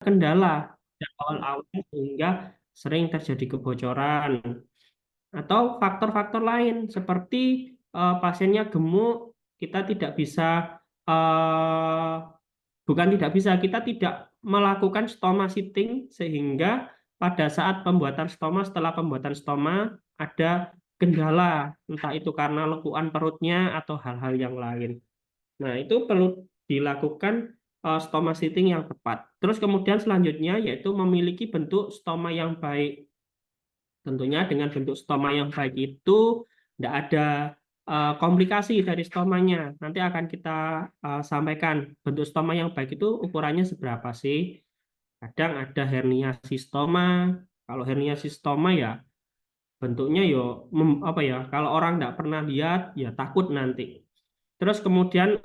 kendala di awal-awal sehingga sering terjadi kebocoran. Atau faktor-faktor lain seperti pasiennya gemuk, kita tidak bisa bukan tidak bisa, kita tidak melakukan stoma sitting sehingga pada saat pembuatan stoma, setelah pembuatan stoma ada kendala, entah itu karena lekuan perutnya atau hal-hal yang lain. Nah, itu perlu dilakukan stoma sitting yang tepat. Terus kemudian selanjutnya yaitu memiliki bentuk stoma yang baik. Tentunya dengan bentuk stoma yang baik itu tidak ada komplikasi dari stomanya. Nanti akan kita sampaikan bentuk stoma yang baik itu ukurannya seberapa sih. Kadang ada herniasi stoma. Kalau herniasi stoma ya bentuknya yo apa ya? Kalau orang tidak pernah lihat ya takut nanti. Terus kemudian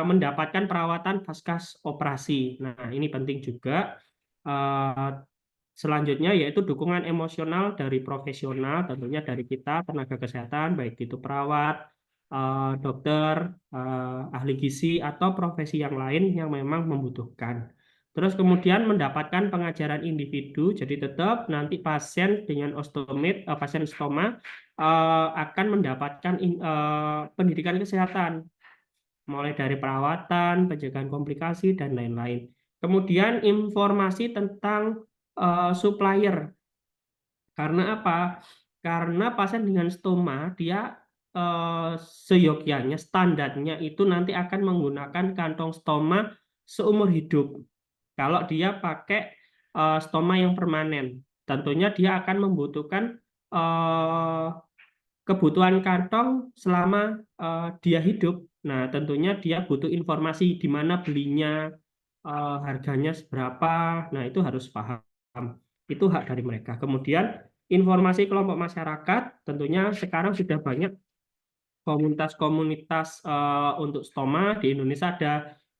mendapatkan perawatan pasca operasi. Nah, ini penting juga. Eh, Selanjutnya yaitu dukungan emosional dari profesional, tentunya dari kita tenaga kesehatan, baik itu perawat, dokter, ahli gizi, atau profesi yang lain yang memang membutuhkan. Terus kemudian mendapatkan pengajaran individu, jadi tetap nanti pasien dengan osteomit, pasien stoma akan mendapatkan pendidikan kesehatan, mulai dari perawatan, pencegahan komplikasi, dan lain-lain. Kemudian informasi tentang supplier. Karena apa? Karena pasien dengan stoma, dia seyogyanya, standarnya itu nanti akan menggunakan kantong stoma seumur hidup. Kalau dia pakai stoma yang permanen, tentunya dia akan membutuhkan eh, kebutuhan kantong selama dia hidup. Nah, tentunya dia butuh informasi di mana belinya, harganya seberapa. Nah, itu harus paham. Itu hak dari mereka. Kemudian, informasi kelompok masyarakat, tentunya sekarang sudah banyak komunitas-komunitas untuk stoma. Di Indonesia ada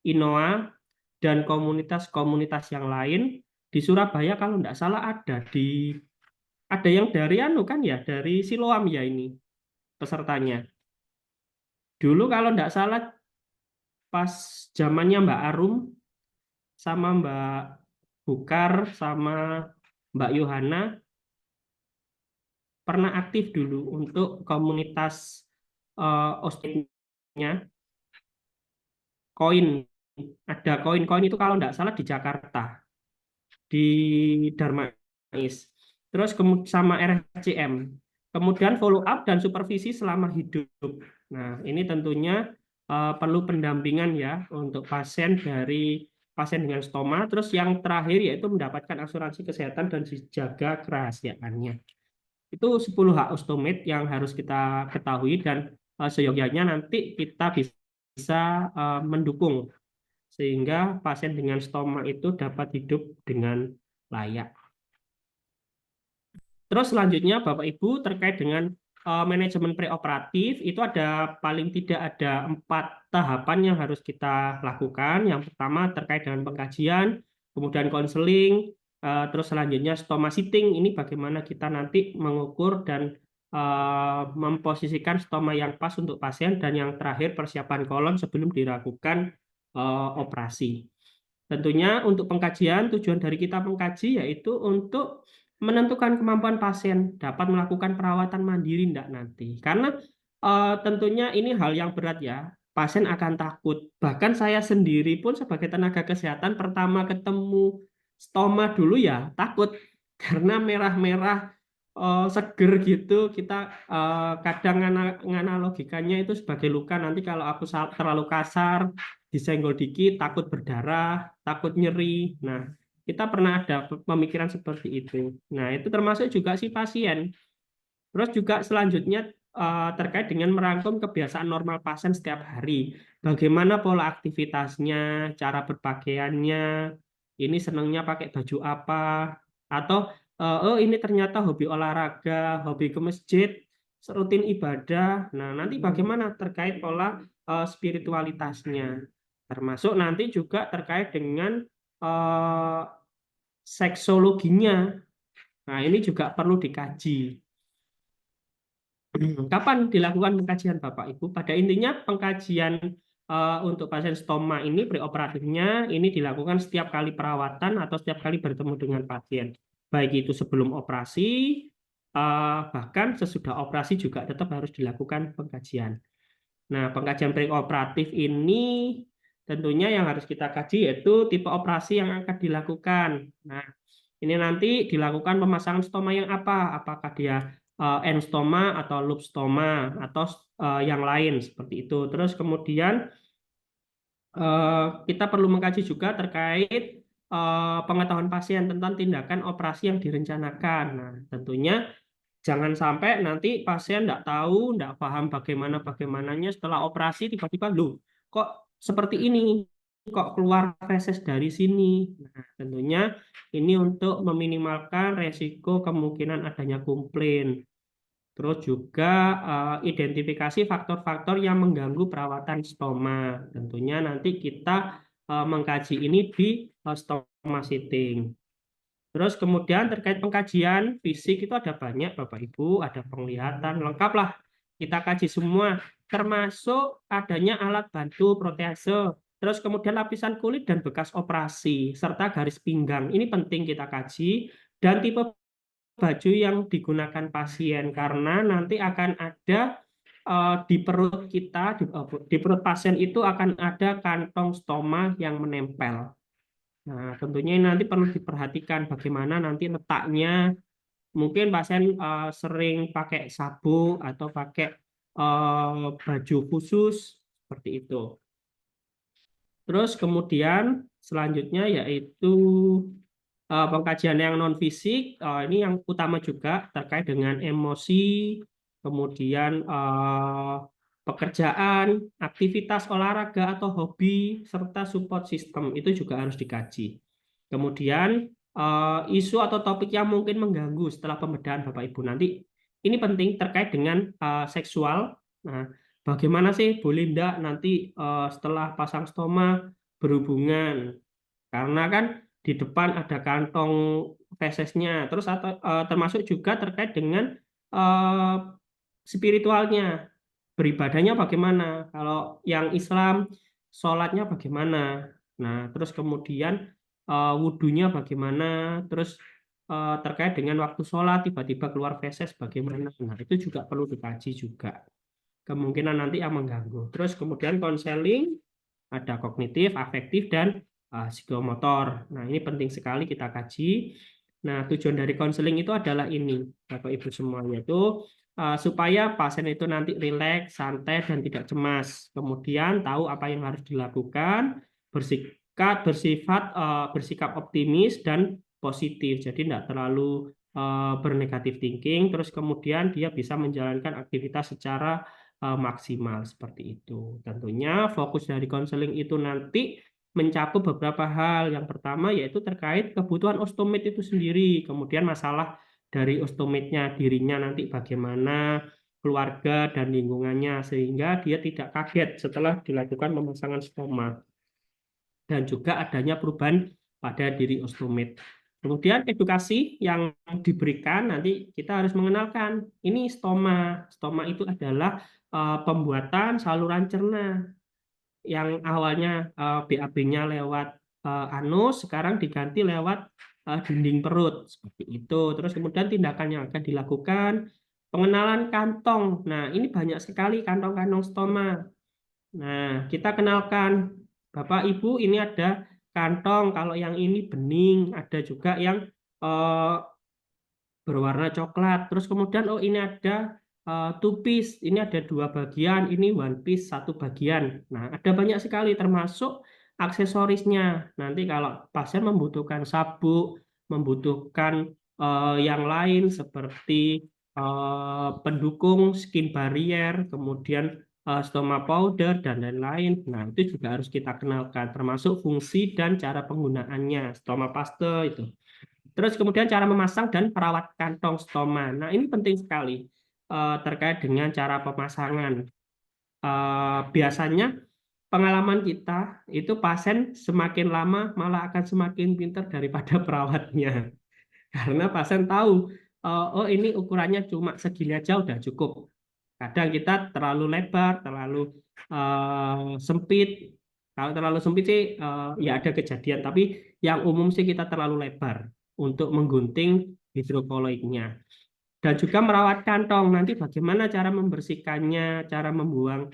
INOA dan komunitas-komunitas yang lain. Di Surabaya kalau tidak salah ada yang dari anu kan ya, dari Siloam ya ini pesertanya. Dulu kalau tidak salah pas zamannya Mbak Arum sama Mbak Bukar sama Mbak Yohana pernah aktif dulu untuk komunitas osteonya koin. Ada koin-koin itu kalau tidak salah di Jakarta, di Darmais. Terus sama RSCM. Kemudian follow up dan supervisi selama hidup. Nah, ini tentunya perlu pendampingan ya untuk pasien dengan stoma. Terus yang terakhir yaitu mendapatkan asuransi kesehatan dan dijaga kerahasiaannya. Itu 10 hak osteomate yang harus kita ketahui dan seyogyanya nanti kita bisa mendukung sehingga pasien dengan stoma itu dapat hidup dengan layak. Terus selanjutnya Bapak Ibu terkait dengan manajemen preoperatif itu ada paling tidak ada 4 tahapan yang harus kita lakukan. Yang pertama terkait dengan pengkajian, kemudian konseling, terus selanjutnya stoma sitting. Ini bagaimana kita nanti mengukur dan memposisikan stoma yang pas untuk pasien, dan yang terakhir persiapan kolon sebelum dilakukan operasi. Tentunya untuk pengkajian, tujuan dari kita mengkaji yaitu untuk menentukan kemampuan pasien dapat melakukan perawatan mandiri enggak nanti. Karena tentunya ini hal yang berat ya. Pasien akan takut. Bahkan saya sendiri pun sebagai tenaga kesehatan pertama ketemu stoma dulu ya takut karena merah-merah seger gitu. Kita kadang nganalogikannya itu sebagai luka. Nanti kalau aku terlalu kasar, disenggol dikit, takut berdarah, takut nyeri. Nah, kita pernah ada pemikiran seperti itu. Nah, itu termasuk juga si pasien. Terus juga selanjutnya terkait dengan merangkum kebiasaan normal pasien setiap hari. Bagaimana pola aktivitasnya, cara berpakaiannya, ini senangnya pakai baju apa, atau oh ini ternyata hobi olahraga, hobi ke masjid, rutin ibadah. Nah, nanti bagaimana terkait pola spiritualitasnya. Termasuk nanti juga terkait dengan eh, seksologinya. Nah, ini juga perlu dikaji. Kapan dilakukan pengkajian Bapak Ibu? Pada intinya pengkajian untuk pasien stoma ini preoperatifnya ini dilakukan setiap kali perawatan atau setiap kali bertemu dengan pasien. Baik itu sebelum operasi, bahkan sesudah operasi juga tetap harus dilakukan pengkajian. Nah, pengkajian preoperatif ini tentunya yang harus kita kaji yaitu tipe operasi yang akan dilakukan. Nah, ini nanti dilakukan pemasangan stoma yang apa? Apakah dia endstoma atau loop stoma atau yang lain seperti itu. Terus kemudian kita perlu mengkaji juga terkait pengetahuan pasien tentang tindakan operasi yang direncanakan. Nah, tentunya jangan sampai nanti pasien tidak tahu, tidak paham bagaimananya setelah operasi tiba-tiba, loh, kok seperti ini, kok keluar feses dari sini. Nah, tentunya ini untuk meminimalkan resiko kemungkinan adanya komplain. Terus juga identifikasi faktor-faktor yang mengganggu perawatan stoma. Tentunya nanti kita mengkaji ini di stoma sitting. Terus kemudian terkait pengkajian fisik itu ada banyak Bapak Ibu, ada penglihatan, lengkap lah. Kita kaji semua, termasuk adanya alat bantu protese. Terus kemudian lapisan kulit dan bekas operasi, serta garis pinggang. Ini penting kita kaji. Dan tipe baju yang digunakan pasien, karena nanti akan ada di perut kita, di perut pasien itu akan ada kantong stoma yang menempel. Nah, tentunya ini nanti perlu diperhatikan bagaimana nanti letaknya. Mungkin pasien sering pakai sabuk atau pakai baju khusus seperti itu. Terus kemudian selanjutnya yaitu pengkajian yang non fisik. Ini yang utama juga terkait dengan emosi, kemudian pekerjaan, aktivitas olahraga atau hobi, serta support system itu juga harus dikaji. Kemudian isu atau topik yang mungkin mengganggu setelah pembedahan Bapak Ibu nanti. Ini penting terkait dengan seksual. Nah, bagaimana sih boleh enggak nanti setelah pasang stoma berhubungan? Karena kan di depan ada kantong fesesnya. Terus atau termasuk juga terkait dengan eh, spiritualnya, beribadahnya bagaimana. Kalau yang Islam, sholatnya bagaimana. Nah, terus kemudian wudhunya bagaimana. Terus terkait dengan waktu sholat, tiba-tiba keluar feses bagaimana. Nah, itu juga perlu dikaji juga. Kemungkinan nanti yang mengganggu. Terus kemudian konseling, ada kognitif, afektif, dan psikomotor. Nah, ini penting sekali kita kaji. Nah, tujuan dari konseling itu adalah ini, Bapak Ibu semuanya itu supaya pasien itu nanti rileks, santai, dan tidak cemas. Kemudian tahu apa yang harus dilakukan, bersikap optimis dan positif. Jadi tidak terlalu bernegatif thinking. Terus kemudian dia bisa menjalankan aktivitas secara maksimal seperti itu. Tentunya fokus dari konseling itu nanti mencakup beberapa hal. Yang pertama yaitu terkait kebutuhan osteomed itu sendiri, kemudian masalah dari osteomednya dirinya nanti bagaimana, keluarga dan lingkungannya, sehingga dia tidak kaget setelah dilakukan pemasangan stoma. Dan juga adanya perubahan pada diri osteomed. Kemudian edukasi yang diberikan nanti kita harus mengenalkan ini stoma. Stoma itu adalah pembuatan saluran cerna yang awalnya BAB-nya lewat anus, sekarang diganti lewat dinding perut seperti itu. Terus kemudian tindakan yang akan dilakukan pengenalan kantong. Nah, ini banyak sekali kantong-kantong stoma. Nah, kita kenalkan Bapak Ibu, ini ada kantong, kalau yang ini bening, ada juga yang eh, berwarna coklat. Terus kemudian oh ini ada two piece, ini ada dua bagian, ini one piece satu bagian. Nah, ada banyak sekali termasuk aksesorisnya. Nanti kalau pasien membutuhkan sabuk, membutuhkan yang lain seperti pendukung skin barrier, kemudian stoma powder dan lain-lain. Nah, itu juga harus kita kenalkan termasuk fungsi dan cara penggunaannya. Stoma paste itu. Terus kemudian cara memasang dan perawat kantong stoma. Nah, ini penting sekali terkait dengan cara pemasangan. Biasanya pengalaman kita itu pasien semakin lama malah akan semakin pintar daripada perawatnya. Karena pasien tahu, oh ini ukurannya cuma segini aja udah cukup. Kadang kita terlalu lebar, terlalu sempit. Kalau terlalu sempit sih ya ada kejadian, tapi yang umum sih kita terlalu lebar untuk menggunting hidrokoloidnya. Dan juga merawat kantong. Nanti bagaimana cara membersihkannya, cara membuang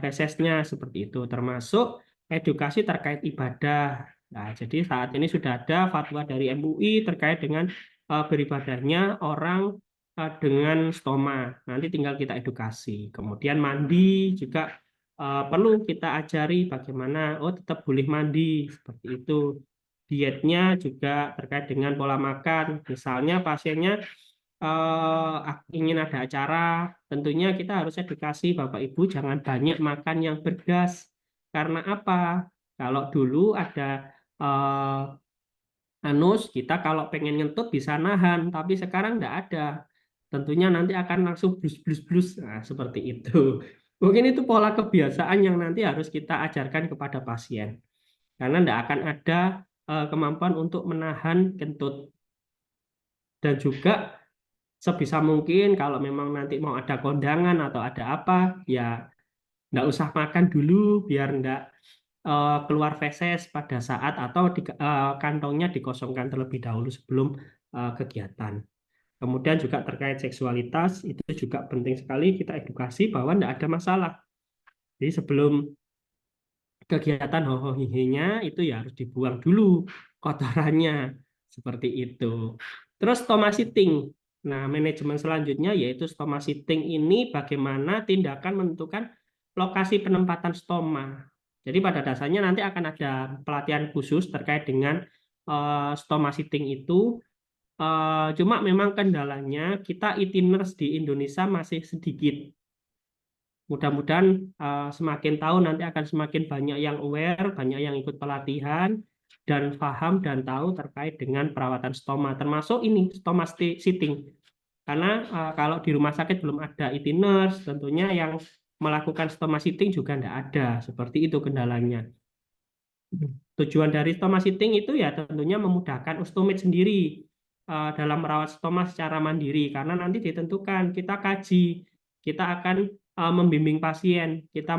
fesesnya seperti itu. Termasuk edukasi terkait ibadah. Nah, jadi saat ini sudah ada fatwa dari MUI terkait dengan beribadahnya orang dengan stoma. Nanti tinggal kita edukasi. Kemudian mandi juga perlu kita ajari bagaimana, oh tetap boleh mandi seperti itu. Dietnya juga terkait dengan pola makan. Misalnya pasiennya ingin ada acara, tentunya kita harus edukasi Bapak Ibu jangan banyak makan yang bergas. Karena apa? Kalau dulu ada anus, kita kalau pengen ngentut bisa nahan, tapi sekarang tidak ada. Tentunya nanti akan langsung blus-blus-blus. Nah, seperti itu. Mungkin itu pola kebiasaan yang nanti harus kita ajarkan kepada pasien. Karena tidak akan ada kemampuan untuk menahan kentut. Dan juga sebisa mungkin kalau memang nanti mau ada kondangan atau ada apa, ya nggak usah makan dulu biar nggak keluar feses pada saat atau kantongnya dikosongkan terlebih dahulu sebelum kegiatan. Kemudian juga terkait seksualitas itu juga penting sekali kita edukasi bahwa tidak ada masalah. Jadi sebelum kegiatan hohohihinya itu ya harus dibuang dulu kotorannya seperti itu. Terus stoma sitting. Nah, manajemen selanjutnya yaitu stoma sitting ini bagaimana tindakan menentukan lokasi penempatan stoma. Jadi pada dasarnya nanti akan ada pelatihan khusus terkait dengan stoma sitting itu. Cuma memang kendalanya kita e-nurse di Indonesia masih sedikit. Mudah-mudahan semakin tahun nanti akan semakin banyak yang aware, banyak yang ikut pelatihan, dan paham dan tahu terkait dengan perawatan stoma, termasuk ini stoma sitting. Karena kalau di rumah sakit belum ada IT nurse, tentunya yang melakukan stoma sitting juga tidak ada. Seperti itu kendalanya. Tujuan dari stoma sitting itu ya tentunya memudahkan osteomit sendiri dalam merawat stoma secara mandiri karena nanti ditentukan kita kaji, kita akan membimbing pasien, kita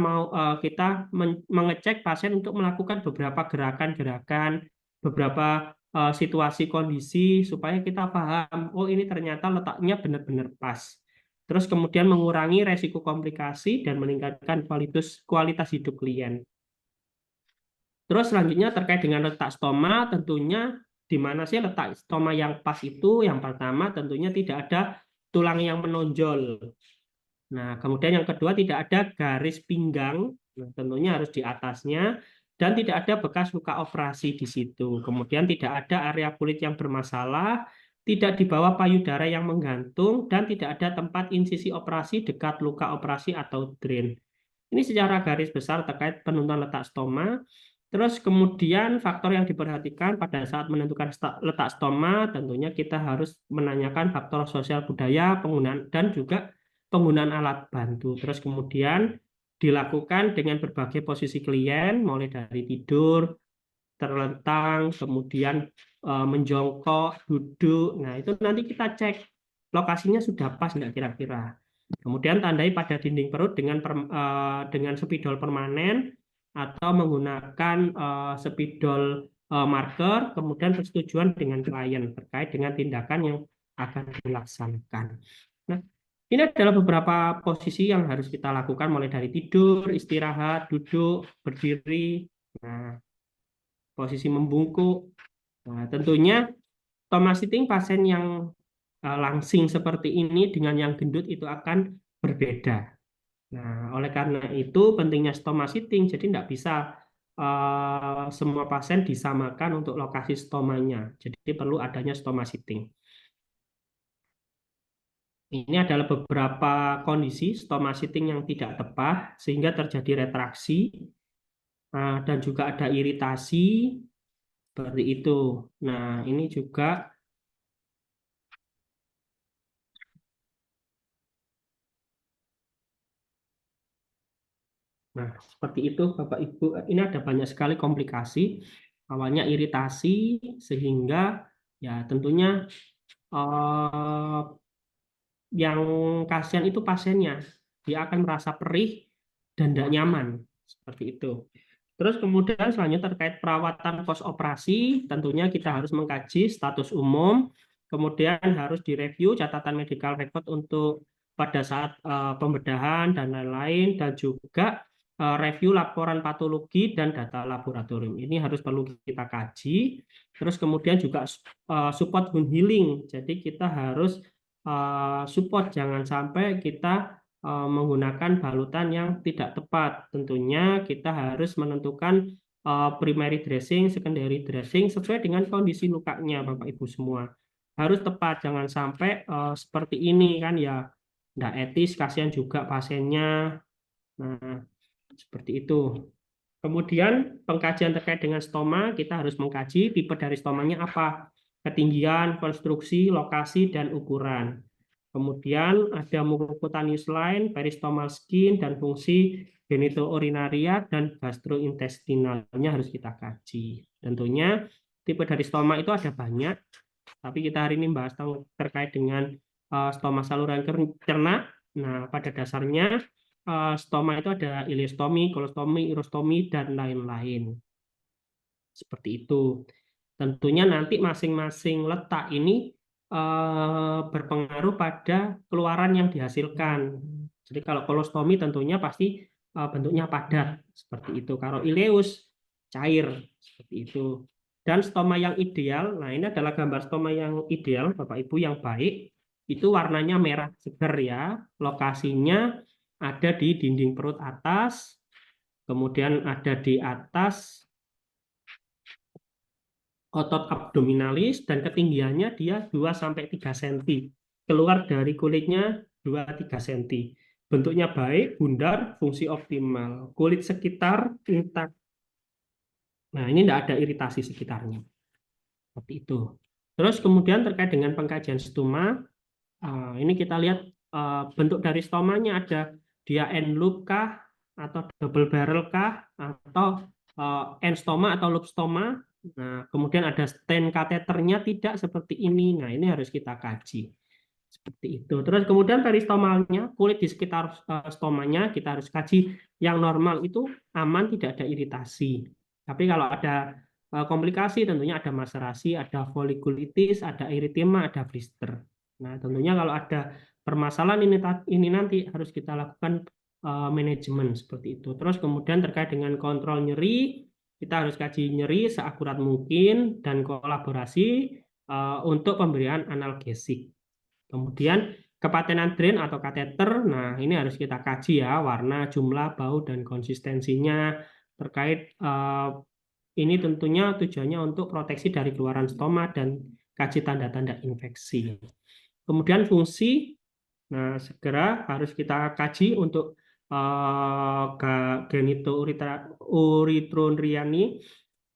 mengecek pasien untuk melakukan beberapa gerakan-gerakan, beberapa situasi kondisi supaya kita paham, oh ini ternyata letaknya benar-benar pas. Terus kemudian mengurangi resiko komplikasi dan meningkatkan kualitas hidup klien. Terus selanjutnya terkait dengan letak stoma, tentunya di mana sih letak stoma yang pas itu? Yang pertama tentunya tidak ada tulang yang menonjol. Nah, kemudian yang kedua tidak ada garis pinggang, nah, tentunya harus di atasnya, dan tidak ada bekas luka operasi di situ. Kemudian tidak ada area kulit yang bermasalah, tidak di bawah payudara yang menggantung, dan tidak ada tempat insisi operasi dekat luka operasi atau drain. Ini secara garis besar terkait penentuan letak stoma. Terus kemudian faktor yang diperhatikan pada saat menentukan letak stoma, tentunya kita harus menanyakan faktor sosial budaya, penggunaan dan juga penggunaan alat bantu. Terus kemudian dilakukan dengan berbagai posisi klien, mulai dari tidur, terlentang, kemudian menjongkok, duduk. Nah, itu nanti kita cek lokasinya sudah pas nggak kira-kira. Kemudian tandai pada dinding perut dengan spidol permanen atau menggunakan spidol marker, kemudian persetujuan dengan klien terkait dengan tindakan yang akan dilaksanakan. Nah, ini adalah beberapa posisi yang harus kita lakukan mulai dari tidur, istirahat, duduk, berdiri, nah, posisi membungkuk. Nah, tentunya stoma sitting pasien yang langsing seperti ini dengan yang gendut itu akan berbeda. Nah, oleh karena itu pentingnya stoma sitting, jadi tidak bisa semua pasien disamakan untuk lokasi stomanya. Jadi perlu adanya stoma sitting. Ini adalah beberapa kondisi stoma sitting yang tidak tepat sehingga terjadi retraksi dan juga ada iritasi seperti itu. Nah, ini juga Nah, seperti itu Bapak Ibu. Ini ada banyak sekali komplikasi. Awalnya iritasi sehingga ya tentunya eh, yang kasihan itu pasiennya. dia akan merasa perih dan tidak nyaman. Seperti itu. Terus kemudian selanjutnya terkait perawatan pos operasi, tentunya kita harus mengkaji status umum, kemudian harus direview catatan medical record untuk pada saat pembedahan dan lain-lain, dan juga review laporan patologi dan data laboratorium. Ini harus perlu kita kaji. Terus kemudian juga support wound healing. Jadi kita harus support, jangan sampai kita menggunakan balutan yang tidak tepat. Tentunya kita harus menentukan primary dressing, secondary dressing sesuai dengan kondisi lukanya, Bapak Ibu semua. Harus tepat, jangan sampai seperti ini kan ya, tidak etis, kasihan juga pasiennya. Nah, seperti itu. Kemudian pengkajian terkait dengan stoma, kita harus mengkaji tipe dari stomanya apa, ketinggian, konstruksi, lokasi, dan ukuran. Kemudian ada mucocutaneous line, peristomal skin, dan fungsi genitourinaria dan gastrointestinalnya harus kita kaji. Tentunya tipe dari stoma itu ada banyak, tapi kita hari ini bahas terkait dengan stoma saluran cerna. Nah, pada dasarnya stoma itu ada ileostomi, kolostomi, urostomi, dan lain-lain. Seperti itu. Tentunya nanti masing-masing letak ini berpengaruh pada keluaran yang dihasilkan. Jadi kalau kolostomi tentunya pasti bentuknya padat seperti itu. Kalau ileus cair seperti itu. Dan stoma yang ideal, nah ini adalah gambar stoma yang ideal, Bapak Ibu, yang baik. Itu warnanya merah segar ya. Lokasinya ada di dinding perut atas, kemudian ada di atas otot abdominalis, dan ketinggiannya dia 2-3 cm. Keluar dari kulitnya 2-3 cm. Bentuknya baik, bundar, fungsi optimal. Kulit sekitar intak. Nah, ini tidak ada iritasi sekitarnya. Seperti itu. Terus kemudian terkait dengan pengkajian stoma, ini kita lihat bentuk dari stomanya, ada dia end loop kah, atau double barrel kah, atau end stoma atau loop stoma. Nah, kemudian ada stent kateternya tidak seperti ini. Nah, ini harus kita kaji. Seperti itu. Terus kemudian peristomalnya, kulit di sekitar stomanya kita harus kaji. Yang normal itu aman, tidak ada iritasi. Tapi kalau ada komplikasi, tentunya ada maserasi, ada folikulitis, ada eritema, ada blister. Nah, tentunya kalau ada permasalahan ini nanti harus kita lakukan manajemen seperti itu. Terus kemudian terkait dengan kontrol nyeri, kita harus kaji nyeri seakurat mungkin dan kolaborasi untuk pemberian analgesik. Kemudian kepatenan drain atau kateter, nah ini harus kita kaji ya, warna, jumlah, bau, dan konsistensinya. Terkait ini tentunya tujuannya untuk proteksi dari keluaran stoma dan kaji tanda-tanda infeksi. Kemudian fungsi, nah segera harus kita kaji untuk genitouretriani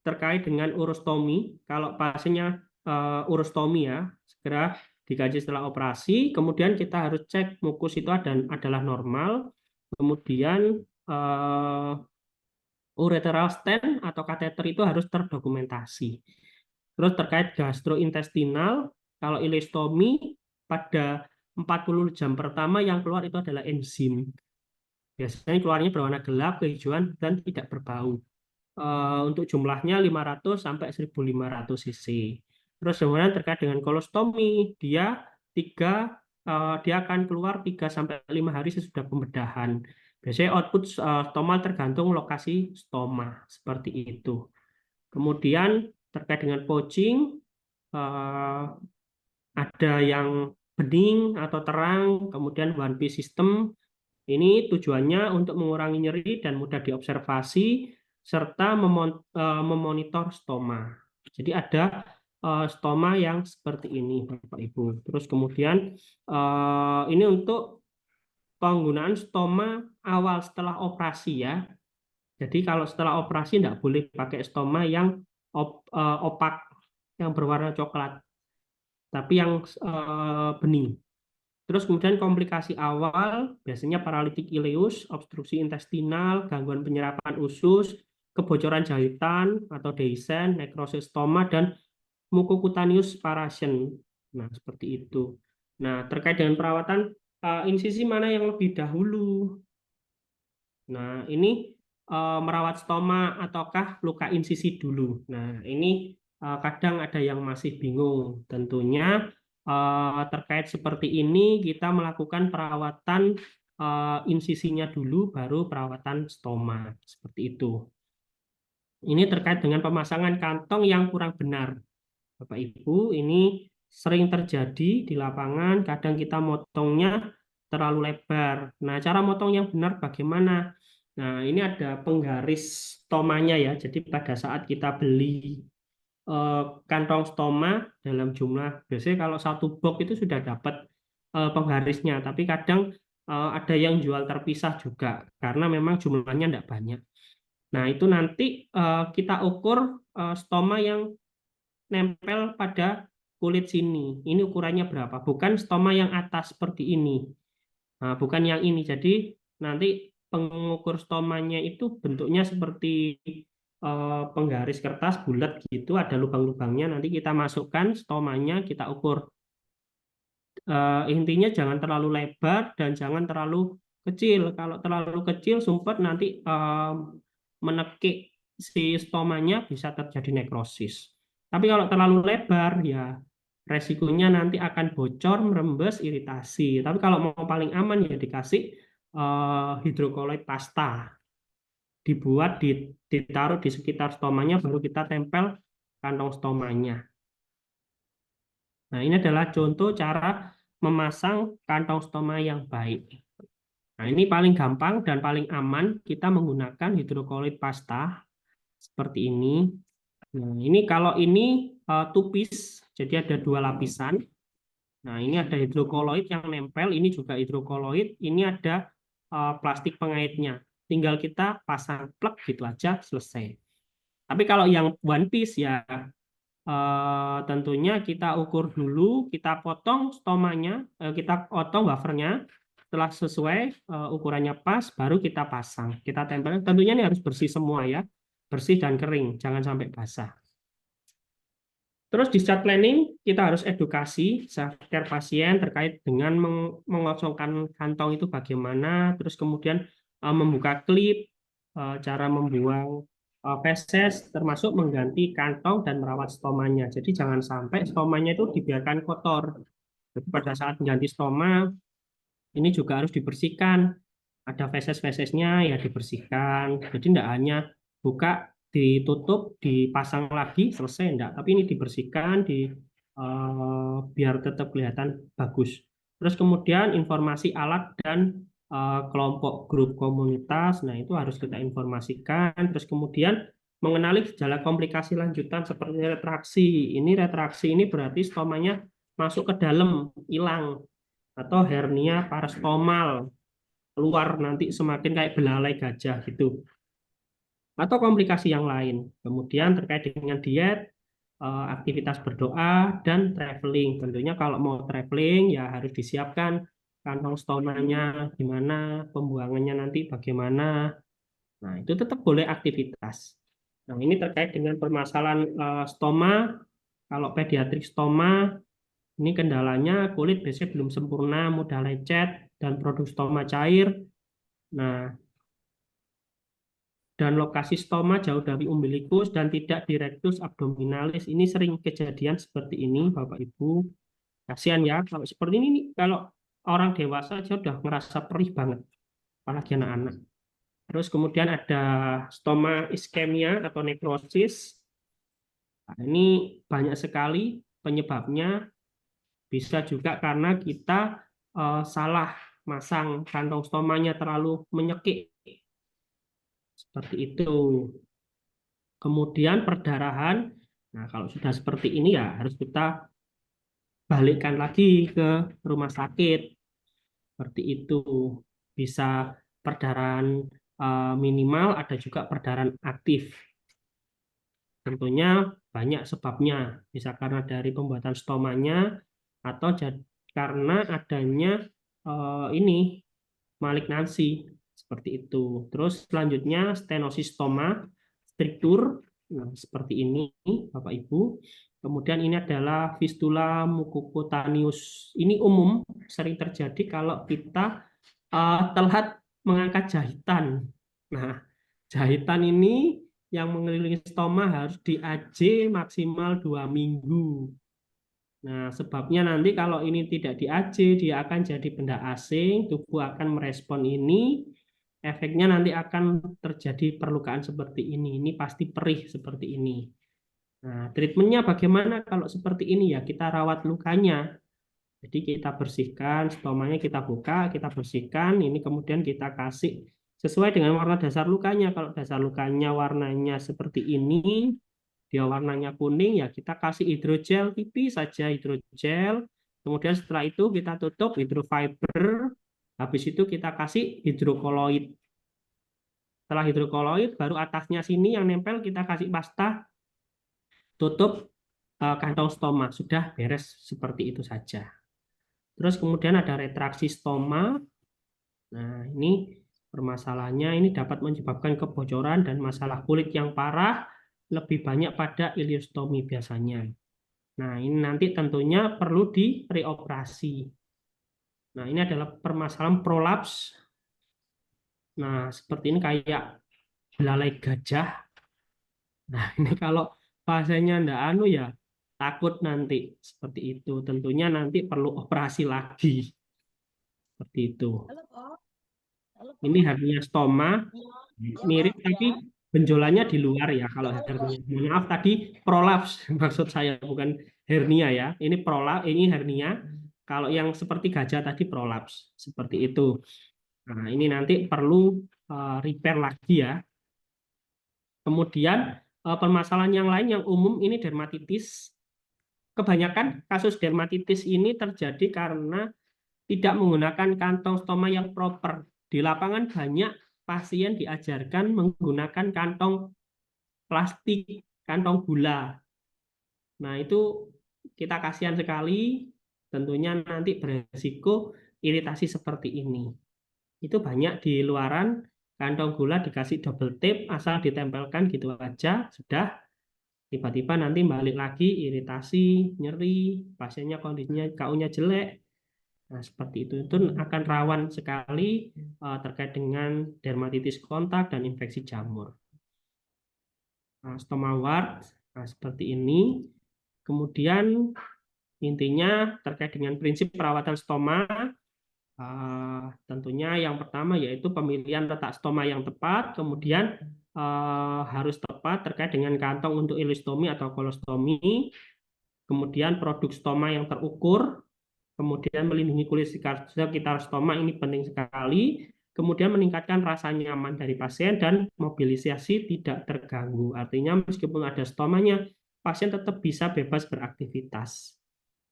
terkait dengan urostomi. Kalau pasiennya urostomi ya, segera dikaji setelah operasi. Kemudian kita harus cek mukus itu adalah normal. Kemudian ureteral stent atau kateter itu harus terdokumentasi. Terus terkait gastrointestinal, kalau ileostomi pada 40 jam pertama yang keluar itu adalah enzim. Biasanya keluarnya berwarna gelap, kehijauan, dan tidak berbau. Untuk jumlahnya 500 sampai 1500 cc. Terus kemudian terkait dengan kolostomi, dia akan keluar 3 sampai 5 hari sesudah pembedahan. Biasanya output stomal tergantung lokasi stoma seperti itu. Kemudian terkait dengan pouching, ada yang bening atau terang, kemudian one piece system. Ini tujuannya untuk mengurangi nyeri dan mudah diobservasi serta memonitor stoma. Jadi ada stoma yang seperti ini, Bapak Ibu. Terus kemudian ini untuk penggunaan stoma awal setelah operasi ya. Jadi kalau setelah operasi tidak boleh pakai stoma yang opak, yang berwarna coklat, tapi yang bening. Terus kemudian komplikasi awal, biasanya paralitik ileus, obstruksi intestinal, gangguan penyerapan usus, kebocoran jahitan atau dehiscence, nekrosis stoma, dan mucocutaneous sparation. Nah, seperti itu. Nah, terkait dengan perawatan insisi mana yang lebih dahulu. Nah, ini merawat stoma ataukah luka insisi dulu. Nah, ini kadang ada yang masih bingung. Tentunya terkait seperti ini kita melakukan perawatan insisinya dulu, baru perawatan stoma. Seperti itu. Ini terkait dengan pemasangan kantong yang kurang benar. Bapak Ibu, ini sering terjadi di lapangan, kadang kita motongnya terlalu lebar. Nah, cara motong yang benar bagaimana? Nah, ini ada penggaris stomanya ya. Jadi pada saat kita beli kantong stoma dalam jumlah, biasanya kalau satu box itu sudah dapat penggarisnya. Tapi kadang ada yang jual terpisah juga, karena memang jumlahnya tidak banyak. Nah, itu nanti kita ukur stoma yang nempel pada kulit sini. Ini ukurannya berapa? Bukan stoma yang atas seperti ini. Nah, bukan yang ini. Jadi nanti pengukur stomanya itu bentuknya seperti penggaris kertas bulat gitu, ada lubang-lubangnya. Nanti kita masukkan stomanya, kita ukur. Intinya jangan terlalu lebar dan jangan terlalu kecil. Kalau terlalu kecil, sumpet nanti menekik si stomanya, bisa terjadi nekrosis. Tapi kalau terlalu lebar, ya resikonya nanti akan bocor, merembes, iritasi. Tapi kalau mau paling aman ya dikasih hidrokoloid pasta. Dibuat, ditaruh di sekitar stomanya, baru kita tempel kantong stomanya. Nah, ini adalah contoh cara memasang kantong stoma yang baik. Nah, ini paling gampang dan paling aman, kita menggunakan hidrokoloid pasta seperti ini. Nah, ini kalau ini tupis, jadi ada dua lapisan. Nah, ini ada hidrokoloid yang nempel, ini juga hidrokoloid, ini ada plastik pengaitnya. Tinggal kita pasang plek gitu aja, selesai. Tapi kalau yang one piece ya tentunya kita ukur dulu, kita potong stomanya, kita potong wafernya, setelah sesuai ukurannya pas, baru kita pasang, kita tempel. Tentunya ini harus bersih semua ya, bersih dan kering, jangan sampai basah. Terus di start planning kita harus edukasi self-care pasien terkait dengan mengosongkan kantong itu bagaimana, terus kemudian membuka klip, cara membuang feses, termasuk mengganti kantong dan merawat stomanya. Jadi jangan sampai stomanya itu dibiarkan kotor. Jadi pada saat mengganti stoma ini juga harus dibersihkan. Ada feses-fesesnya ya dibersihkan. Jadi tidak hanya buka, ditutup, dipasang lagi, selesai enggak. Tapi ini dibersihkan, biar tetap kelihatan bagus. Terus kemudian informasi alat dan kelompok grup komunitas, nah itu harus kita informasikan. Terus kemudian mengenali gejala komplikasi lanjutan seperti retraksi. Ini retraksi ini berarti stomanya masuk ke dalam, hilang, atau hernia parastomal, keluar nanti semakin kayak belalai gajah gitu, atau komplikasi yang lain. Kemudian terkait dengan diet, aktivitas berdoa, dan traveling. Tentunya kalau mau traveling ya harus disiapkan kantong stomanya gimana, pembuangannya nanti bagaimana. Nah, itu tetap boleh aktivitas. Nah, ini terkait dengan permasalahan stoma. Kalau pediatrik stoma, ini kendalanya kulit biasanya belum sempurna, mudah lecet, dan produk stoma cair. Nah, dan lokasi stoma jauh dari umbilikus dan tidak di rectus abdominalis. Ini sering kejadian seperti ini, Bapak Ibu. Kasihan ya, kalau seperti ini nih, kalau orang dewasa aja udah merasa perih banget, apalagi anak-anak. Terus kemudian ada stoma iskemia atau nekrosis. Nah, ini banyak sekali penyebabnya. Bisa juga karena kita salah masang kantong stomanya, terlalu menyekik. Seperti itu. Kemudian perdarahan. Nah, kalau sudah seperti ini ya harus kita balikkan lagi ke rumah sakit. Seperti itu. Bisa perdarahan minimal, ada juga perdarahan aktif. Tentunya banyak sebabnya. Bisa karena dari pembuatan stomanya atau karena adanya ini malignansi. Seperti itu. Terus selanjutnya stenosis stoma, struktur. Nah, seperti ini, Bapak Ibu. Kemudian ini adalah fistula mucocutaneous. Ini umum, sering terjadi kalau kita telat mengangkat jahitan. Nah, jahitan ini yang mengelilingi stoma harus di AJ maksimal 2 minggu. Nah, sebabnya nanti kalau ini tidak di AJ, dia akan jadi benda asing, tubuh akan merespon ini, efeknya nanti akan terjadi perlukaan seperti ini. Ini pasti perih seperti ini. Nah, treatmentnya bagaimana kalau seperti ini ya? Kita rawat lukanya. Jadi kita bersihkan, stomanya kita buka, kita bersihkan, ini kemudian kita kasih sesuai dengan warna dasar lukanya. Kalau dasar lukanya warnanya seperti ini, dia warnanya kuning, ya kita kasih hidrogel tipis saja, hidrogel. Kemudian setelah itu kita tutup hidrofiber, habis itu kita kasih hidrokoloid. Setelah hidrokoloid, baru atasnya sini yang nempel kita kasih pasta, tutup kantong stoma. Sudah beres seperti itu saja. Terus kemudian ada retraksi stoma. Nah, ini permasalahannya ini dapat menyebabkan kebocoran dan masalah kulit yang parah, lebih banyak pada iliostomi biasanya. Nah, ini nanti tentunya perlu di reoperasi. Nah, ini adalah permasalahan prolaps. Nah, seperti ini kayak belalai gajah. Nah, ini kalau pasiennya ndak anu ya takut nanti seperti itu. Tentunya nanti perlu operasi lagi. Seperti itu. Ini hernia stoma, mirip tapi benjolannya di luar ya kalau hernia. Maaf tadi prolaps maksud saya bukan hernia ya. Ini prolaps, ini hernia. Kalau yang seperti gajah tadi prolaps seperti itu. Nah, ini nanti perlu repair lagi ya. Kemudian permasalahan yang lain yang umum ini dermatitis. Kebanyakan kasus dermatitis ini terjadi karena tidak menggunakan kantong stoma yang proper. Di lapangan banyak pasien diajarkan menggunakan kantong plastik, kantong gula. Nah, itu kita kasihan sekali, tentunya nanti beresiko iritasi seperti ini. Itu banyak di luaran, kantong gula dikasih double tape, asal ditempelkan gitu aja, sudah. Tiba-tiba nanti balik lagi, iritasi, nyeri, pasiennya kondisinya KU-nya jelek. Nah, seperti itu akan rawan sekali terkait dengan dermatitis kontak dan infeksi jamur. Nah, stoma wart, nah, seperti ini. Kemudian intinya terkait dengan prinsip perawatan stoma, tentunya yang pertama yaitu pemilihan letak stoma yang tepat, kemudian harus tepat terkait dengan kantong untuk ileostomi atau kolostomi, kemudian produk stoma yang terukur, kemudian melindungi kulit sekitar stoma, ini penting sekali. Kemudian meningkatkan rasa nyaman dari pasien dan mobilisasi tidak terganggu. Artinya meskipun ada stomanya, pasien tetap bisa bebas beraktivitas.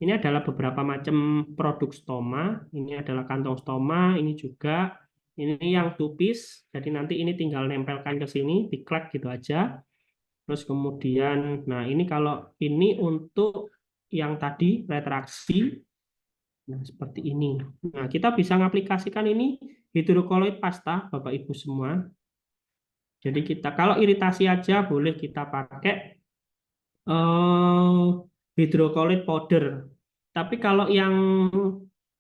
Ini adalah beberapa macam produk stoma. Ini adalah kantong stoma, ini juga. Ini yang tupis, jadi nanti ini tinggal nempelkan ke sini, diklek gitu aja. Terus kemudian, nah ini kalau ini untuk yang tadi retraksi. Nah, seperti ini. Nah, kita bisa mengaplikasikan ini hidrokoloid pasta, Bapak Ibu semua. Jadi kita kalau iritasi aja boleh kita pakai hidrokoloid powder. Tapi kalau yang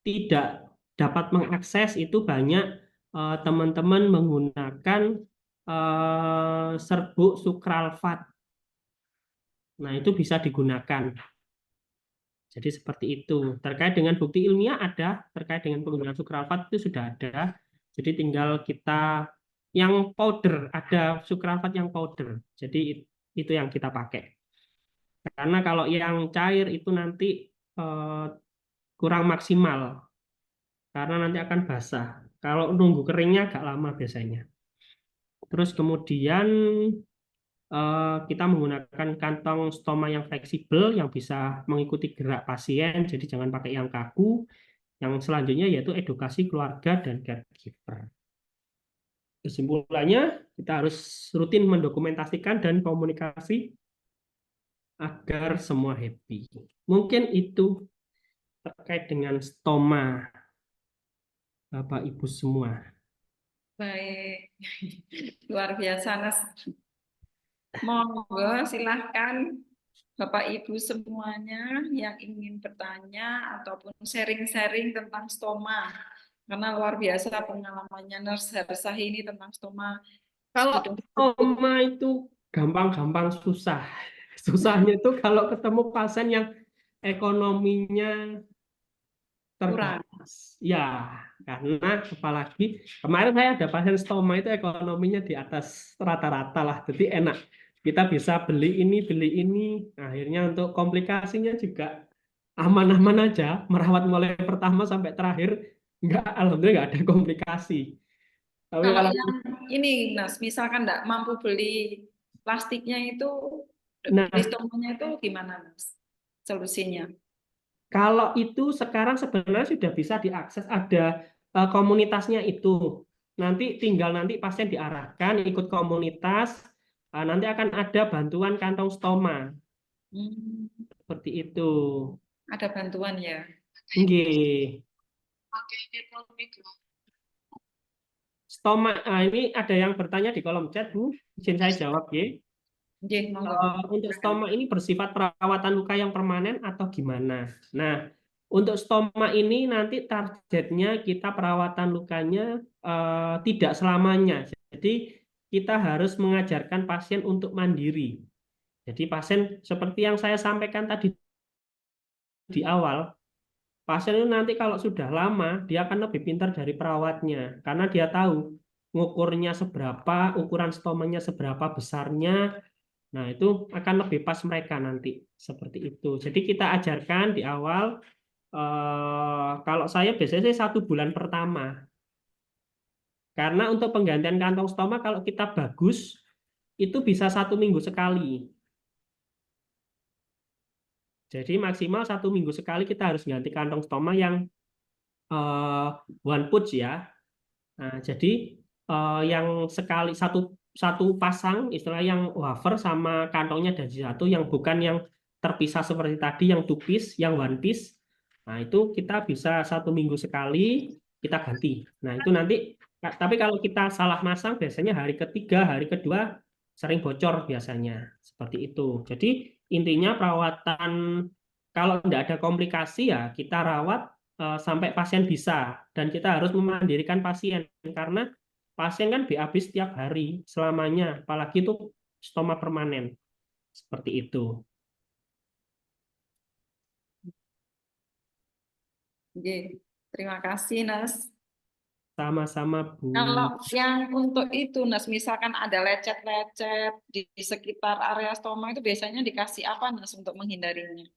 tidak dapat mengakses itu banyak teman-teman menggunakan serbuk sukralfat. Nah, itu bisa digunakan. Jadi seperti itu. Terkait dengan bukti ilmiah ada, terkait dengan penggunaan sukralfat itu sudah ada. Jadi tinggal kita yang powder, ada sukralfat yang powder. Jadi itu yang kita pakai. Karena kalau yang cair itu nanti kurang maksimal. Karena nanti akan basah. Kalau nunggu keringnya agak lama biasanya. Terus kemudian kita menggunakan kantong stoma yang fleksibel yang bisa mengikuti gerak pasien, jadi jangan pakai yang kaku. Yang selanjutnya yaitu edukasi keluarga dan caregiver. Kesimpulannya, kita harus rutin mendokumentasikan dan komunikasi agar semua happy. Mungkin itu terkait dengan stoma, Bapak Ibu semua. Baik, luar biasa Mas. Monggo silahkan Bapak Ibu semuanya yang ingin bertanya ataupun sharing-sharing tentang stoma. Karena luar biasa pengalamannya Nurse Hersah ini tentang stoma. Kalau Sudah cukup stoma itu gampang-gampang susah. Susahnya itu kalau ketemu pasien yang ekonominya kurang. terbatas. Ya, karena apalagi kemarin saya ada pasien stoma itu ekonominya di atas rata-rata lah. Jadi enak. Kita bisa beli ini, beli ini. Akhirnya untuk komplikasinya juga aman-aman aja. Merawat mulai pertama sampai terakhir, alhamdulillah nggak ada komplikasi. Tapi Kalau kalau yang ini, Nas, misalkan nggak mampu beli plastiknya itu, beli nah stomanya itu gimana, Nas? Solusinya? kalau itu sekarang sebenarnya sudah bisa diakses, ada komunitasnya itu. Nanti tinggal nanti pasien diarahkan ikut komunitas, nanti akan ada bantuan kantong stoma Hmm, seperti itu. ada bantuan ya. Nggih. Stoma, ini ada yang bertanya di kolom chat, Bu. Izin saya jawab, ya. Nggih, monggo. Untuk Silakan. stoma ini bersifat perawatan luka yang permanen atau gimana? Nah, untuk stoma ini nanti targetnya kita perawatan lukanya tidak selamanya. Jadi kita harus mengajarkan pasien untuk mandiri. Jadi pasien seperti yang saya sampaikan tadi di awal, pasien itu nanti kalau sudah lama dia akan lebih pintar dari perawatnya karena dia tahu ngukurnya seberapa, ukuran stomanya seberapa besarnya. Nah, itu akan lebih pas mereka nanti seperti itu. Jadi kita ajarkan di awal, kalau saya biasanya sih 1 bulan pertama. Karena untuk penggantian kantong stoma kalau kita bagus itu bisa 1 minggu sekali. Jadi maksimal 1 minggu sekali kita harus ganti kantong stoma yang eh, one putch ya. Nah, jadi yang sekali satu satu pasang istilah yang wafer sama kantongnya dari satu yang bukan yang terpisah seperti tadi yang two piece, yang one piece. Nah, itu kita bisa 1 minggu sekali kita ganti. Nah, itu nanti tapi kalau kita salah masang biasanya hari ketiga, hari kedua sering bocor biasanya seperti itu. Jadi intinya perawatan kalau tidak ada komplikasi ya kita rawat sampai pasien bisa dan kita harus memandirikan pasien karena pasien kan BAB setiap hari selamanya apalagi itu stoma permanen seperti itu. Nggih. Terima kasih, Nas. Sama-sama Bu. Kalau yang untuk itu, Nas, misalkan ada lecet-lecet di sekitar area stoma itu biasanya dikasih apa, Nas, untuk menghindarinya?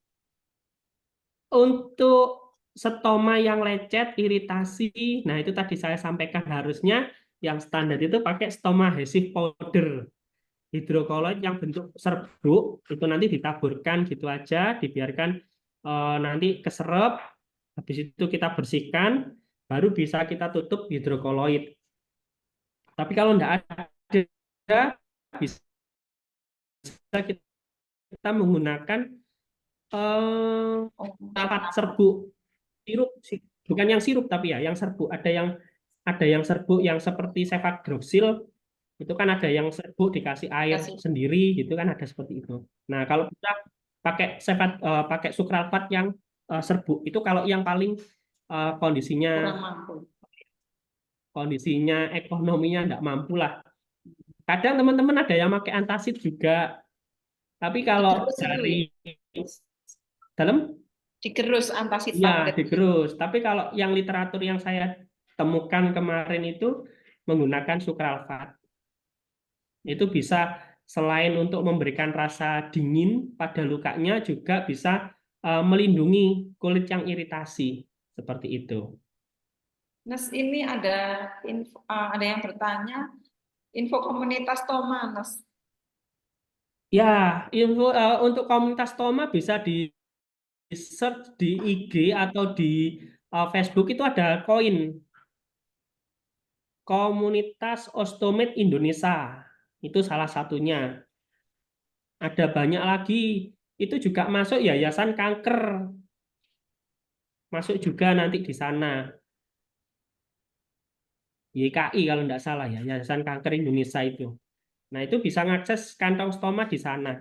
Untuk stoma yang lecet iritasi, nah itu tadi saya sampaikan harusnya yang standar itu pakai stoma adhesive powder hidrokoloid yang bentuk serbuk itu nanti ditaburkan gitu aja, dibiarkan nanti keserap, habis itu kita bersihkan, baru bisa kita tutup hidrokoloid. Tapi kalau tidak ada, bisa kita menggunakan Oh, alat apa? serbuk sirup, bukan yang sirup tapi ya, yang serbuk. Ada yang serbuk yang seperti cefadroxil, itu kan ada yang serbuk dikasih air Kasih sendiri gitu kan ada seperti itu. Nah, kalau kita pakai sukralfat yang serbuk itu kalau yang paling kondisinya kurang mampu. kondisinya ekonominya tidak mampu lah. Kadang teman-teman ada yang pakai antasid juga, tapi kalau Digerus itu dari ya. dalam Digerus antasid ya tablet gitu. digerus. Tapi kalau yang literatur yang saya temukan kemarin itu menggunakan sukralfat. Itu bisa selain untuk memberikan rasa dingin pada lukanya juga bisa melindungi kulit yang iritasi seperti itu. Nes, ini ada yang bertanya info komunitas stoma, Nes. Ya, untuk komunitas stoma bisa di search di IG atau di Facebook itu ada koin Komunitas Ostomed Indonesia. Itu salah satunya. Ada banyak lagi. Itu juga masuk yayasan kanker. Masuk juga nanti di sana. YKI kalau tidak salah ya, Yayasan Kanker Indonesia itu. Nah, itu bisa ngakses kantong stoma di sana.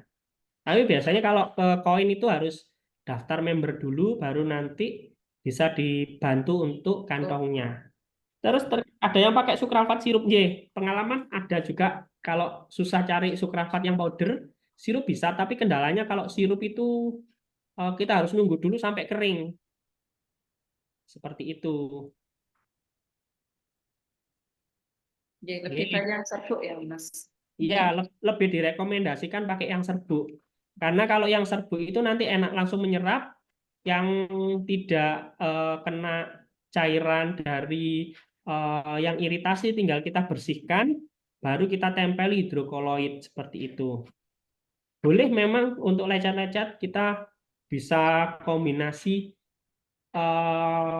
Tapi biasanya kalau ke koin itu harus daftar member dulu, baru nanti bisa dibantu untuk kantongnya. Terus ada yang pakai sukralfat sirup J. Pengalaman ada juga kalau susah cari sukralfat yang powder, sirup bisa, tapi kendalanya kalau sirup itu kita harus nunggu dulu sampai kering. Seperti itu. Ya, lebih Oke. baik yang serbuk ya, Mas. Iya, lebih direkomendasikan pakai yang serbuk. Karena kalau yang serbuk itu nanti enak langsung menyerap, yang tidak kena cairan dari yang iritasi tinggal kita bersihkan, baru kita tempel hidrokoloid seperti itu. Boleh memang untuk lecet-lecet kita bisa kombinasi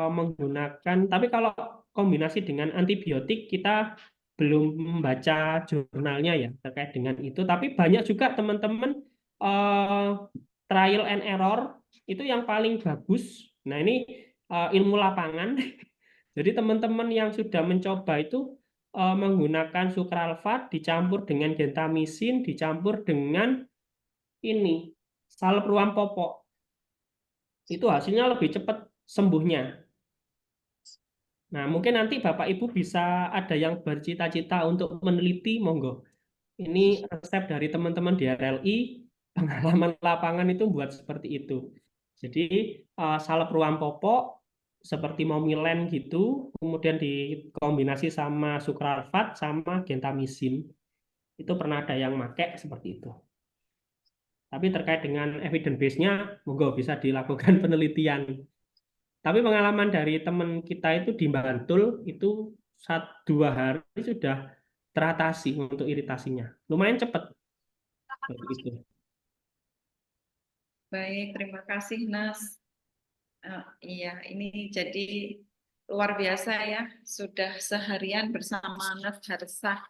menggunakan, tapi kalau kombinasi dengan antibiotik kita belum membaca jurnalnya ya terkait dengan itu. Tapi banyak juga teman-teman eh, trial and error itu yang paling bagus. Nah ini ilmu lapangan. Jadi teman-teman yang sudah mencoba itu menggunakan sukralfat dicampur dengan gentamisin, dicampur dengan ini salep ruam popok. Itu hasilnya lebih cepat sembuhnya. Nah, mungkin nanti Bapak Ibu bisa ada yang bercita-cita untuk meneliti, monggo. Ini resep dari teman-teman di RLI, pengalaman lapangan itu buat seperti itu. Jadi, salep ruam popok, seperti momilen gitu, kemudian dikombinasi sama sukralfat, sama gentamisin. Itu pernah ada yang pakai seperti itu. Tapi terkait dengan evidence base-nya, monggo bisa dilakukan penelitian. Tapi pengalaman dari teman kita itu di Bantul itu 1-2 hari sudah teratasi untuk iritasinya. Lumayan cepat itu. Baik, terima kasih, Nas. Iya, ini jadi luar biasa ya. Sudah seharian bersama Nas Harsah.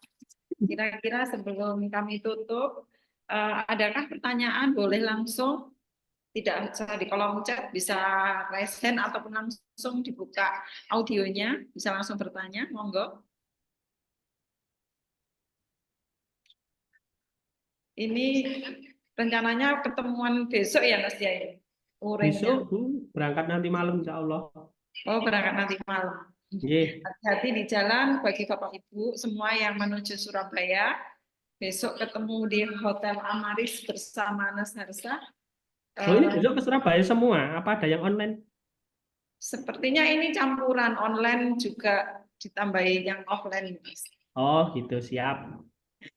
Kira-kira sebelum kami tutup, adakah pertanyaan? Boleh langsung, tidak usah di kolom chat, bisa raise hand ataupun langsung dibuka audionya, bisa langsung bertanya, monggo. Ini rencananya pertemuan besok ya Mas Jaya? Besok Uringnya. Bu, berangkat nanti malam insya Allah. Oh, berangkat nanti malam. Ye. Hati-hati di jalan bagi Bapak Ibu semua yang menuju Surabaya. Besok ketemu di Hotel Amaris bersama Nas Harsa. Oh ini Eh, besok ke Surabaya semua? Apa ada yang online? Sepertinya ini campuran online juga ditambahi yang offline. Mas. Oh gitu, siap. Ye,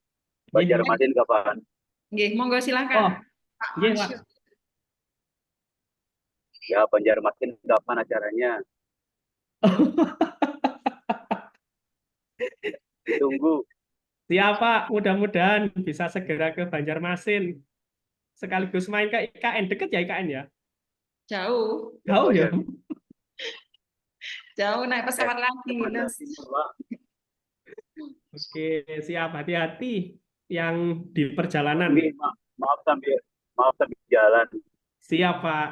Banjarmasin kapan? Nggih, monggo silakan oh, Pak ye Pak. Mansur. Ya Banjarmasin kapan acaranya? Ditunggu. Siapa? Mudah-mudahan bisa segera ke Banjarmasin. Sekaligus main ke IKN. Deket ya IKN ya? Jauh, Jauh Oh ya? ya, jauh naik pesawat lagi. Kemana Nas. Timur, Pak? Oke, siap. Hati-hati yang di perjalanan. Ini maaf sambil jalan. Siap, Pak.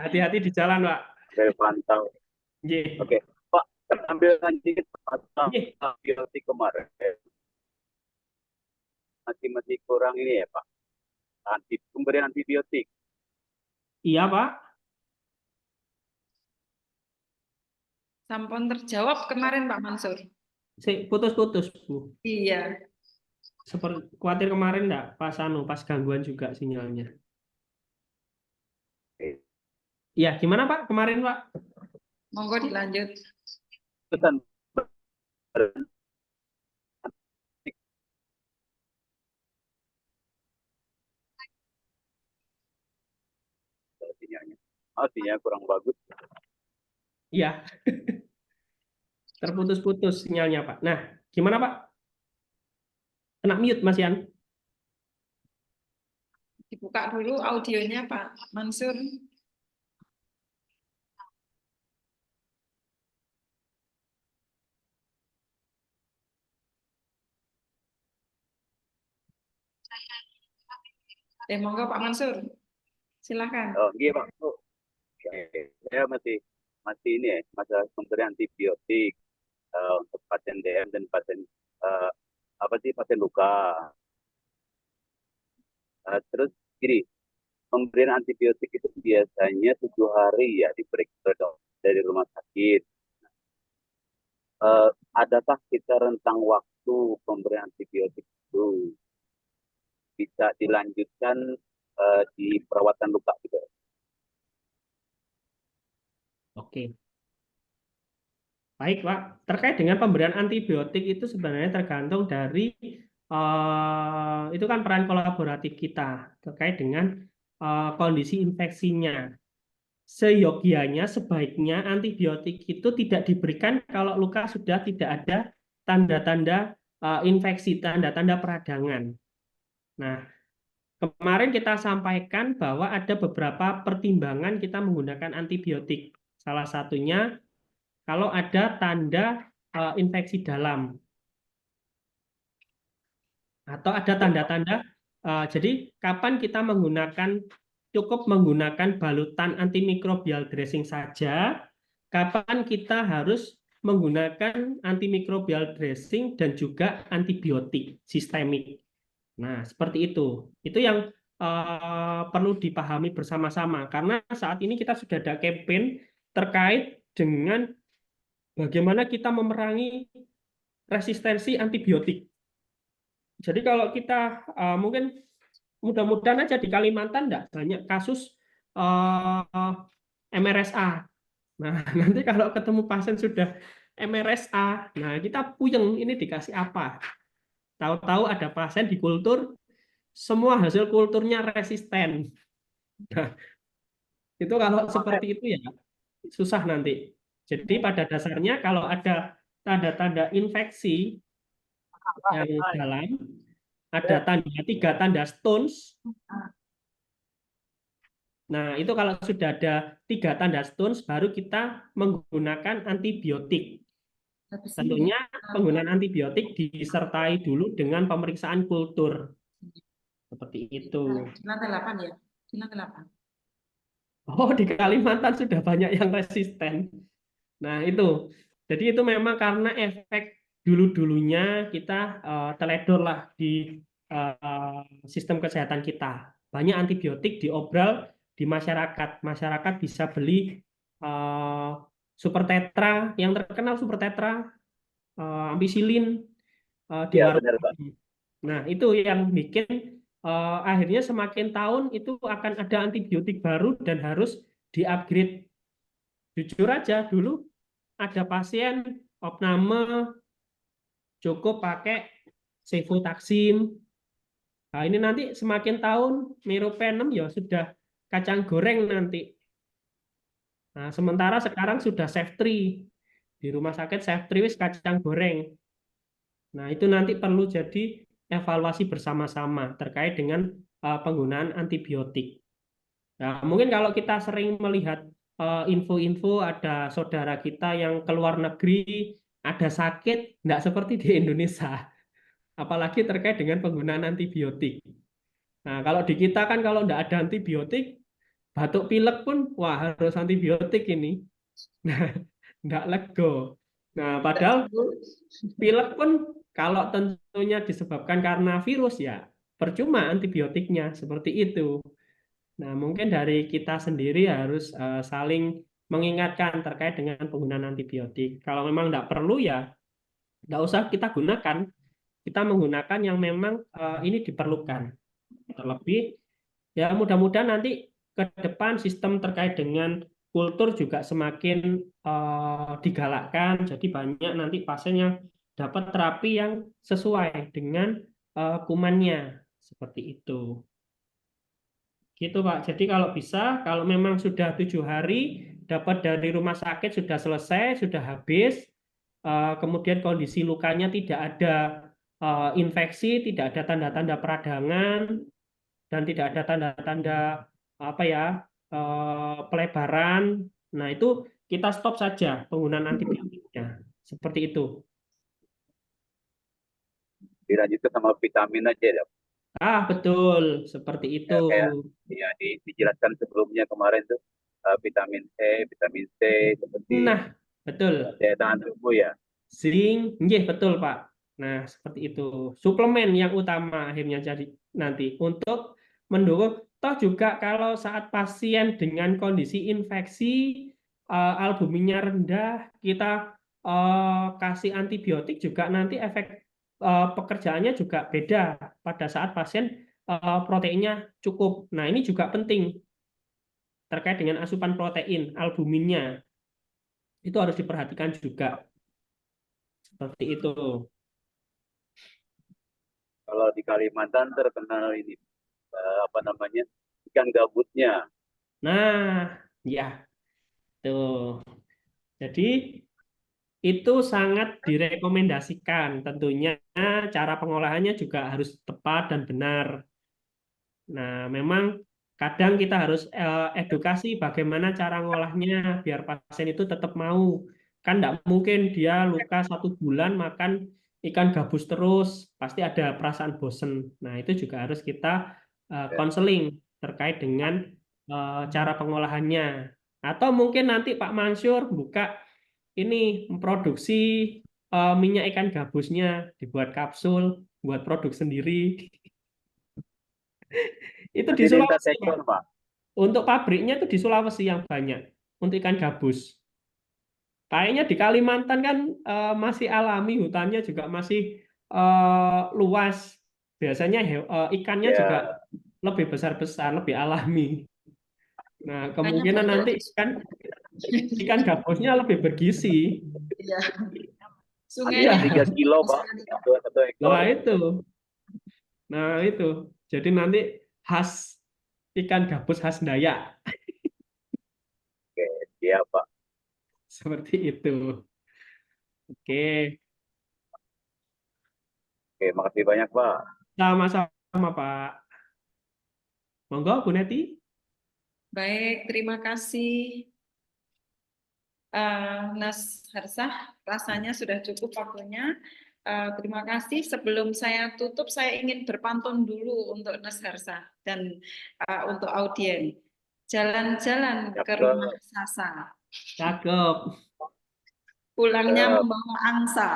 Hati-hati di jalan, Pak. Saya pantau. Ye. Oke, Pak, ambil lanjut Ye. antibiotik kemarin. Masih kurang ini ya Pak. Pemberian antibiotik. Iya, Pak. Sampun terjawab kemarin Pak Mansur. Putus-putus, Bu. Iya, Seperti khawatir kemarin enggak pas gangguan juga sinyalnya. Iya, gimana, Pak? Kemarin, Pak? monggo dilanjut. Pesan sinyalnya. Sinyalnya kurang bagus. Iya, terputus-putus sinyalnya, Pak. Nah, gimana, Pak? Kena mute, Mas Yan. Dibuka dulu audionya Pak Mansur. Monggo Pak Mansur. Silakan. Oh, iya Pak. Oh, saya masih ini ya, masalah pemberian antibiotik untuk pasien DM dan pasien apa sih pasien luka. Terus gini, pemberian antibiotik itu biasanya 7 hari ya diberi ke dari rumah sakit. Adakah kita rentang waktu pemberian antibiotik itu bisa dilanjutkan di perawatan luka gitu? Oke. Baik, Pak. Terkait dengan pemberian antibiotik itu sebenarnya tergantung dari itu kan peran kolaboratif kita terkait dengan kondisi infeksinya. Seyogianya, sebaiknya antibiotik itu tidak diberikan kalau luka sudah tidak ada tanda-tanda infeksi, tanda-tanda peradangan. Nah, kemarin kita sampaikan bahwa ada beberapa pertimbangan kita menggunakan antibiotik. Salah satunya kalau ada tanda infeksi dalam atau ada tanda-tanda jadi kapan kita cukup menggunakan balutan antimikrobial dressing saja, kapan kita harus menggunakan antimikrobial dressing dan juga antibiotik sistemik. Nah, seperti itu. Itu yang perlu dipahami bersama-sama karena saat ini kita sudah ada campaign terkait dengan bagaimana kita memerangi resistensi antibiotik. Jadi kalau kita mungkin mudah-mudahan aja di Kalimantan enggak banyak kasus MRSA. Nah, nanti kalau ketemu pasien sudah MRSA, nah kita puyeng ini dikasih apa? Tahu-tahu ada pasien di kultur, semua hasil kulturnya resisten. Nah, itu kalau seperti itu ya susah nanti. Jadi pada dasarnya kalau ada tanda-tanda infeksi yang dalam, ada tiga tanda Stones. Nah, itu kalau sudah ada 3 tanda Stones, baru kita menggunakan antibiotik. Tentunya penggunaan antibiotik disertai dulu dengan pemeriksaan kultur. Seperti itu. Di lantai 8 ya? Di lantai 8. Oh, di Kalimantan sudah banyak yang resisten. Nah, itu. Jadi itu memang karena efek dulu-dulunya kita teledor lah di sistem kesehatan kita. Banyak antibiotik diobral di masyarakat. Masyarakat bisa beli super tetra, yang terkenal super tetra, ampicillin di Iya warung. benar Pak. Nah, itu yang bikin akhirnya semakin tahun itu akan ada antibiotik baru dan harus di-upgrade. Jujur aja, dulu ada pasien opname cukup pakai cefotaxime. Nah, ini nanti semakin tahun meropenem ya sudah kacang goreng nanti. Nah, sementara sekarang sudah Ceftriaxone. Di rumah sakit Ceftriaxone wis kacang goreng. Nah, itu nanti perlu jadi evaluasi bersama-sama terkait dengan penggunaan antibiotik. Nah, mungkin kalau kita sering melihat info-info ada saudara kita yang keluar negeri ada sakit, tidak seperti di Indonesia. Apalagi terkait dengan penggunaan antibiotik. Nah, kalau di kita kan kalau tidak ada antibiotik, batuk pilek pun, wah harus antibiotik ini. Nah, tidak lego. Nah, padahal pilek pun kalau tentunya disebabkan karena virus ya, percuma antibiotiknya, seperti itu. Nah, mungkin dari kita sendiri harus saling mengingatkan terkait dengan penggunaan antibiotik. Kalau memang tidak perlu ya, tidak usah kita gunakan. Kita menggunakan yang memang ini diperlukan. Terlebih, ya mudah-mudahan nanti ke depan sistem terkait dengan kultur juga semakin digalakkan. Jadi banyak nanti pasien yang dapat terapi yang sesuai dengan kumannya. Seperti itu. Gitu Pak. Jadi kalau bisa, kalau memang sudah 7 hari dapat dari rumah sakit sudah selesai, sudah habis, kemudian kondisi lukanya tidak ada infeksi, tidak ada tanda-tanda peradangan, dan tidak ada tanda-tanda apa ya pelebaran. Nah itu kita stop saja penggunaan antibiotiknya. Seperti itu. Dilanjutkan sama vitamin aja ya. Betul, seperti itu. Ya, kayak ya dijelaskan sebelumnya kemarin tuh vitamin E, vitamin C seperti Nah, betul. daya tahan tubuh ya. Zinc, nggih, betul Pak. Nah, seperti itu. Suplemen yang utama akhirnya jadi nanti untuk mendukung. Toh juga kalau saat pasien dengan kondisi infeksi, albuminnya rendah, kita kasih antibiotik juga nanti efek pekerjaannya juga beda pada saat pasien proteinnya cukup. Nah, ini juga penting terkait dengan asupan protein, albuminnya. Itu harus diperhatikan juga. Seperti itu. Kalau di Kalimantan terkenal ini apa namanya ikan gabusnya. Nah, ya, tuh. Jadi itu sangat direkomendasikan. Tentunya cara pengolahannya juga harus tepat dan benar. Nah, memang kadang kita harus edukasi bagaimana cara ngolahnya biar pasien itu tetap mau. Kan tidak mungkin dia luka 1 bulan makan ikan gabus terus, pasti ada perasaan bosen. Nah, itu juga harus kita konseling terkait dengan cara pengolahannya. Atau mungkin nanti Pak Mansur buka ini memproduksi minyak ikan gabusnya, dibuat kapsul, buat produk sendiri. Itu di Nanti lintas Sulawesi, Pak. sektor, Pak. Untuk pabriknya itu di Sulawesi yang banyak untuk ikan gabus. Kayaknya di Kalimantan kan masih alami, hutannya juga masih luas. Biasanya ikannya juga Ya, lebih besar-besar, lebih alami. Nah, Hanya kemungkinan banyak nanti di ikan gabusnya lebih bergizi. ya. nanti Sungainya 3 kilo, Pak. sekali. Satu ekor. Nah, itu. Nah, itu. Jadi nanti khas ikan gabus khas Dayak. Oke, siap, Pak. Seperti itu. Oke. Oke, makasih banyak, Pak. Sama-sama, Pak. Monggo, Bu Neti. Baik, terima kasih. Nas Harsah, rasanya sudah cukup waktunya. Terima kasih. Sebelum saya tutup, saya ingin berpantun dulu untuk Nas Harsah dan untuk audien. Jalan-jalan Siap, ke Kak. rumah Sasa, Cakep. pulangnya Siap. membawa angsa,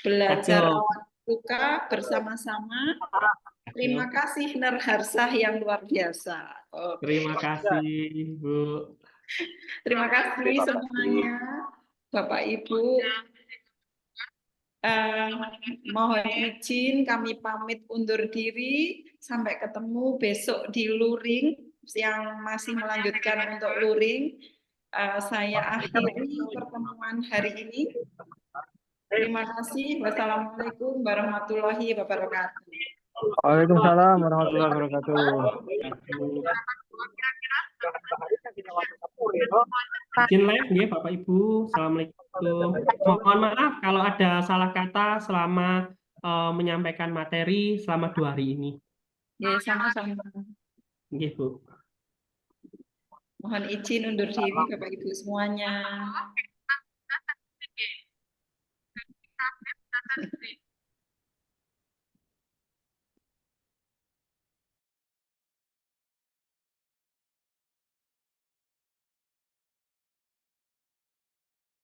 belajar Cakep. rawat luka bersama-sama. Terima Cakep. kasih Nur Harsah yang luar biasa. Oke. Terima kasih, Bu. Terima kasih Terima kasih. semuanya, Bapak Ibu. Mohon izin kami pamit undur diri. Sampai ketemu besok di luring yang masih melanjutkan untuk luring. Saya akhiri pertemuan hari ini. Terima kasih. Wassalamualaikum warahmatullahi wabarakatuh. Waalaikumsalam warahmatullahi wabarakatuh. Izin live ya, Bapak Ibu. Assalamualaikum. Mohon maaf kalau ada salah kata selama menyampaikan materi selama 2 hari ini. Ya, sama-sama. Nggih, Bu. Mohon izin undur diri Bapak Ibu semuanya.